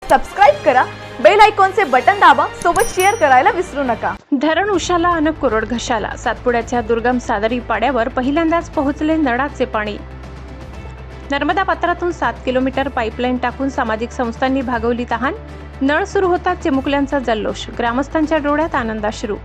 Subscribe करा, bell आयकॉनचे button दाबा, सोबत शेअर करायला विसरू नका। धरण उशाला आणि कोरड घशाला सातपुड्याच्या दुर्गम सादरी पाड्यावर पहिल्यांदाच पोहोचले नळाचे पाणी। नर्मदा पात्रातून 7 किलोमीटर पाईपलाईन टाकून सामाजिक संस्थांनी भागवली तहान। नळ सुरू होताच चिमुकल्यांचा जल्लोष, ग्रामस्थांच्या डोळ्यात आनंदाश्रू।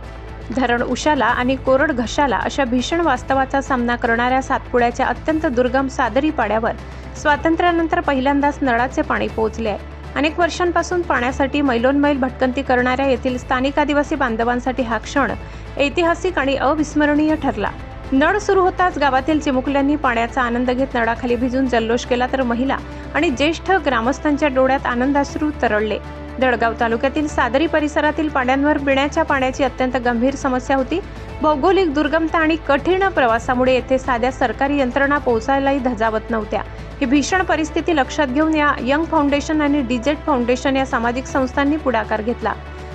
धरण उशाला आणि कोरड घशाला अशा भीषण वास्तवाचा सामना करणाऱ्या सातपुड्याच्या अत्यंत दुर्गम सादरी पाड्यावर स्वातंत्र्यानंतर पहिल्यांदाच नळाचे पाणी पोहोचले आहे। अनेक वर्षांपासून पाण्यासाठी मैलोनमैल भटकंती करणाऱ्या येथील स्थानिक आदिवासी बांधवांसाठी हा क्षण ऐतिहासिक आणि अविस्मरणीय ठरला। नळ सुरू होताच गावातील चिमुकल्यांनी पाण्याचा आनंद घेत नळाखाली भिजून जल्लोष केला, तर महिला आणि ज्येष्ठ ग्रामस्थांच्या डोळ्यात आनंदाश्रू तरळले। दडगाव तालुक्यातील सादरी परिसरातील पाड्यांवर पिण्याच्या पाण्याची अत्यंत गंभीर समस्या होती। भौगोलिक दुर्गमता आणि कठीण प्रवासामुळे येथे साध्या सरकारी यंत्रणा पोहोचायलाही धजावत नव्हत्या। ही भीषण परिस्थिती लक्षात घेऊन या यंग फाउंडेशन आणि डिजेट फाउंडेशन या सामाजिक संस्थांनी पुढाकार घेतला।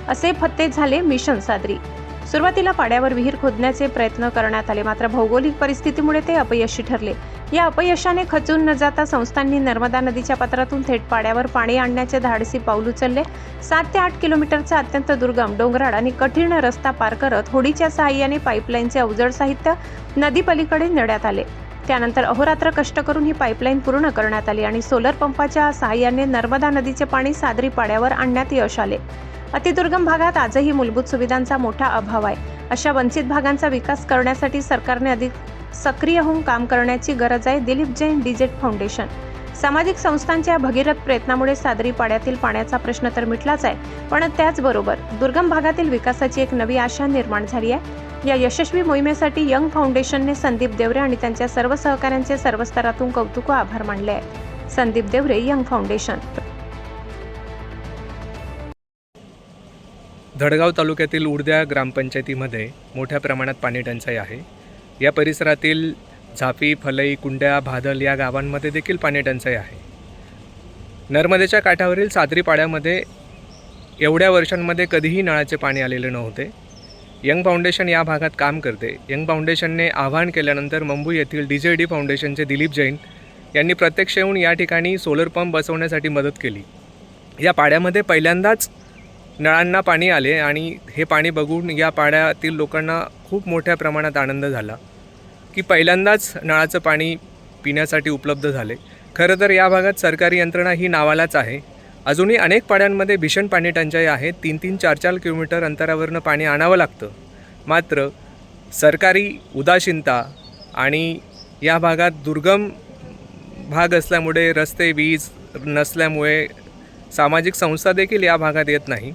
असे फत्ते झाले मिशन सादरी। सुरुवातीला पाड्यावर विहीर खोदण्याचे प्रयत्न करण्यात आले, मात्र भौगोलिक परिस्थितीमुळे ते अपयशी ठरले। या अपयशाने खचून न जाता संस्थांनी नर्मदा नदीच्या पात्रातून थेट पाड्यावर पाणी आणण्याचे धाडसी पाऊल उचलले। 7 ते 8 किलोमीटरचा अत्यंत दुर्गम, डोंगराळ आणि कठीण रस्ता पार करत होडीच्या सहाय्याने पाईपलाईनचे अवजड साहित्य नदी पलीकडे नेण्यात आले। त्यानंतर अहोरात्र कष्ट करून ही पाईपलाईन पूर्ण करण्यात आली आणि सोलर पंपाच्या सहाय्याने नर्मदा नदीचे पाणी सादरी पाड्यावर आणण्यात यश आले। अतिदुर्गम भागात आजही मूलभूत सुविधांचा मोठा अभाव आहे। अशा वंचित भागांचा विकास करण्यासाठी सरकारने अधिक सक्रिय होऊन काम करण्याची गरज आहे। Dilip Jain, digit foundation. सामाजिक संस्थांच्या भगीरथ प्रयत्नामुळे सादरी पाड्यातील पाण्याचा प्रश्न तर मिटलाच आहे, पण त्याचबरोबर दुर्गम भागातील विकासाची एक नवी आशा निर्माण झाली आहे। या यशस्वी मोहिमेसाठी यंग फाउंडेशनने संदीप देवरे आणि त्यांच्या सर्व सहकाऱ्यांचे सर्व स्तरातून कौतुक व आभार मानले आहे। Sandeep Deore, young foundation. दडगाव तालुक्यातील उडद्या ग्रामपंचायतीमध्ये मोठ्या प्रमाणात पाणी टंचाई आहे। या परिसरातील झापी, फलई, कुंड्या, भादल या गावांमध्ये देखील पाणी टंचाई आहे। नर्मदेच्या काठावरील सादरी पाड्यामध्ये एवढ्या वर्षांमध्ये कधीही नळाचे पाणी आलेले नव्हते। यंग फाउंडेशन या भागात काम करते। यंग फाउंडेशनने आवाहन केल्यानंतर मुंबई येथील DJD फाउंडेशनचे दिलीप जैन यांनी प्रत्यक्ष येऊन या ठिकाणी सोलर पंप बसवण्यासाठी मदत केली। या पाड्यामध्ये पहिल्यांदाच नळांना पाणी आले आणि हे पाणी बघून या पाड्यातील लोकांना खूप मोठ्या प्रमाणात आनंद झाला की पहिल्यांदाच नळाचं पाणी पिण्यासाठी उपलब्ध झाले। खरं तर या भागात सरकारी यंत्रणा ही नावालाच आहे। अजूनही अनेक पाड्यांमध्ये भीषण पाणी टंचाई आहे। 3-3, 4-4 किलोमीटर अंतरावरनं पाणी आणावं लागतं। मात्र सरकारी उदासीनता आणि या भागात दुर्गम भाग असल्यामुळे, रस्ते, वीज नसल्यामुळे सामाजिक संस्था देखील या भागात येत नाही।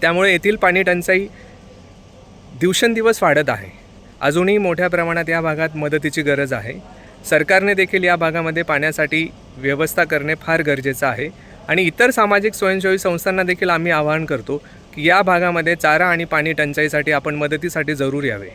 त्यामुळे येथील पाणी टंचाई दिवसेंदिवस वाढत आहे। अजूनही मोठ्या प्रमाणात या भागात मदतीची गरज आहे। सरकारने देखील या भागामध्ये पाण्यासाठी व्यवस्था करणे फार गरजेचं आहे आणि इतर सामाजिक स्वयंसेवी संस्थांना देखील आम्ही आवाहन करतो की या भागामध्ये चारा आणि पाणी टंचाईसाठी आपण मदतीसाठी जरूर यावे।